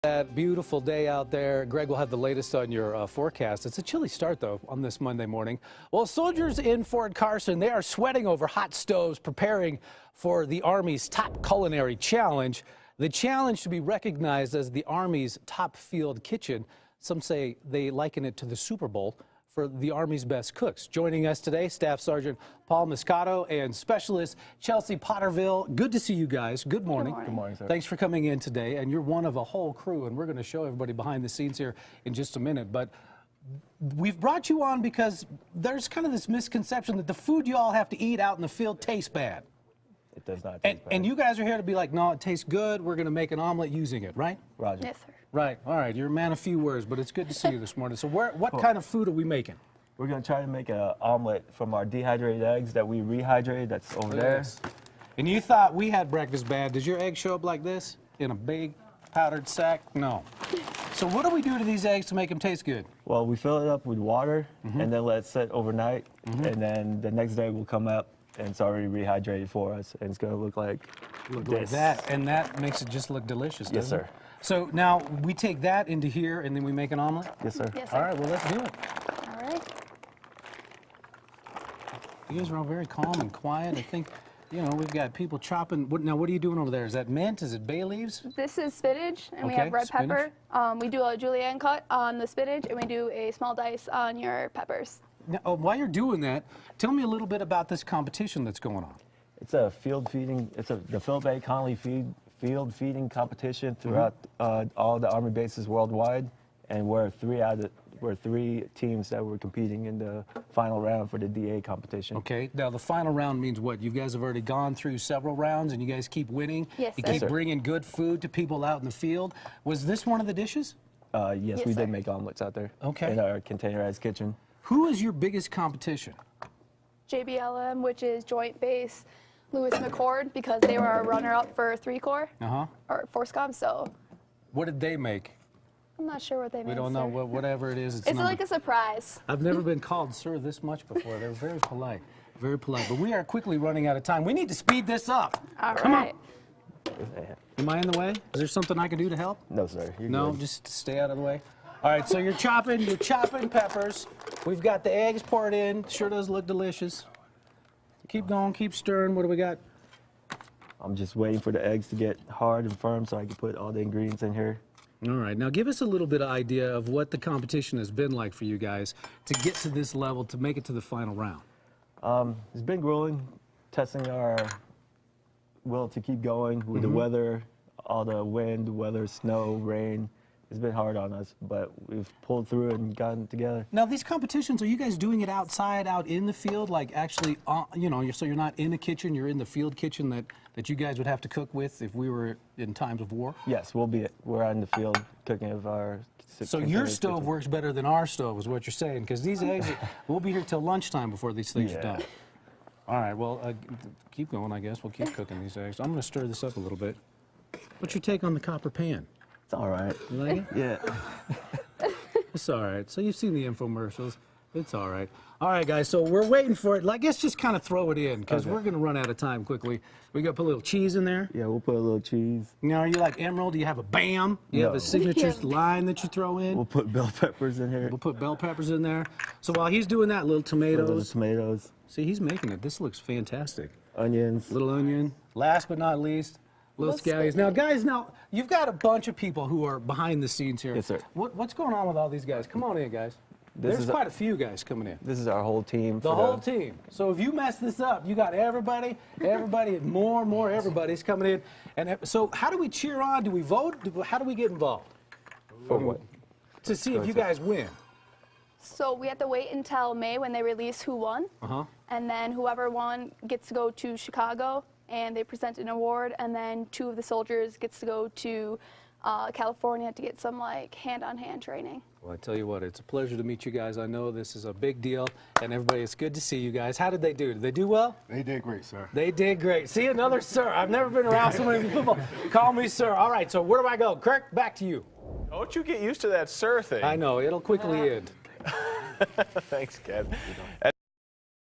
That beautiful day out there. Greg will have the latest on your forecast. It's a chilly start, though, on this Monday morning. Well, soldiers in Fort Carson, they are sweating over hot stoves, preparing for the Army's top culinary challenge. The challenge to be recognized as the Army's top field kitchen. Some say they liken it to the Super Bowl for the Army's best cooks. Joining us today, Staff Sergeant Paul Moscato and Specialist Chelsea Potterville. Good to see you guys. Good morning. Good morning, sir. Thanks for coming in today. And you're one of a whole crew, and we're going to show everybody behind the scenes here in just a minute. But we've brought you on because there's kind of this misconception that the food you all have to eat out in the field tastes bad. It does not taste bad. And you guys are here to be like, no, it tastes good. We're going to make an omelet using it, right? Roger. Yes, sir. Right. All right. You're a man of few words, but it's good to see you this morning. So what kind of food are we making? We're going to try to make an omelet from our dehydrated eggs that we rehydrated. That's over there. Yes. And you thought we had breakfast bad. Does your egg show up like this? In a big powdered sack? No. So what do we do to these eggs to make them taste good? Well, we fill it up with water and then let it sit overnight. And then the next day we'll come up and it's already rehydrated for us. And it's going to look like this. That, and that makes it just look delicious, doesn't Yes, sir. it? So now we take that into here and then we make an omelet? Yes, sir. Yes, sir. All right, well, let's do it. All right. You guys are all very calm and quiet. I think, you know, we've got people chopping. Now, what are you doing over there? Is that mint? Is it bay leaves? This is spinach, and we Okay, have red spinach. pepper. We do a julienne cut on the spinach, and we do a small dice on your peppers. Now, while you're doing that, tell me a little bit about this competition that's going on. It's a field feeding, the Philip A. Connolly field feeding competition throughout all the Army bases worldwide. And we're three teams that were competing in the final round for the DA competition. Okay, now the final round means what? You guys have already gone through several rounds and you guys keep winning? Yes, You sir. keep bringing good food to people out in the field. Was this one of the dishes? Yes, Yes, we sir. did make omelets out there. Okay. In our containerized kitchen. Who is your biggest competition? JBLM, which is Joint Base Lewis McCord, because they were our runner-up for 3 Corps, Uh-huh. or 4 SCOM, so What did they make? I'm not sure what they made, We don't know. sir. Whatever it is, it's It's number. like a surprise. I've never been called sir this much before. They're very polite. Very polite. But we are quickly running out of time. We need to speed this up. All Come right. on. Am I in the way? Is there something I can do to help? No, sir. You're No, good. just stay out of the way. All right, so you're chopping peppers. We've got the eggs poured in. Sure does look delicious. Keep going, keep stirring. What do we got? I'm just waiting for the eggs to get hard and firm so I can put all the ingredients in here. All right, now give us a little bit of idea of what the competition has been like for you guys to get to this level, to make it to the final round. It's been grueling, testing our will to keep going with the weather, all the wind, weather, snow, rain. It's been hard on us, but we've pulled through it and gotten it together. Now, these competitions, are you guys doing it outside, out in the field, like actually, you know, so you're not in a kitchen, you're in the field kitchen that you guys would have to cook with if we were in times of war? Yes, we're out in the field cooking with our. So your stove works better than our stove is what you're saying, because these eggs, we'll be here till lunchtime before these things are done. All right, well, keep going, I guess. We'll keep cooking these eggs. I'm going to stir this up a little bit. What's your take on the copper pan? It's all right. You like it? Yeah. It's all right. So you've seen the infomercials. It's all right. All right, guys, so we're waiting for it. I guess just kind of throw it in, because we're going to run out of time quickly. We got to put a little cheese in there. Yeah, we'll put a little cheese. Now, are you like Emerald? Do you have a BAM? You have No. a signature Yeah. line that you throw in? We'll put bell peppers in here. We'll put bell peppers in there. So while he's doing that, little tomatoes. Little tomatoes, See, he's making it. This looks fantastic. onions. Little onion. Last but not least, little scallions. Now, guys, you've got a bunch of people who are behind the scenes here. Yes, sir. What's going on with all these guys? Come on in, guys. There's is quite a few guys coming in. This is our whole team. The whole team. So if you mess this up, you got everybody, and more everybody's coming in. And so how do we cheer on? Do we vote? How do we get involved? For what? To see if you guys win. So we have to wait until May when they release who won. Uh-huh. And then whoever won gets to go to Chicago, and they present an award, and then 2 of the soldiers gets to go to California to get some like hand-on-hand training. Well, I tell you what, it's a pleasure to meet you guys. I know this is a big deal, and everybody, it's good to see you guys. How did they do? Did they do well? They did great, sir. They did great. See, another sir. I've never been around so many people. Call me sir. All right, so where do I go? Kirk, back to you. Don't you get used to that sir thing. I know, it'll quickly end. Thanks, Ken.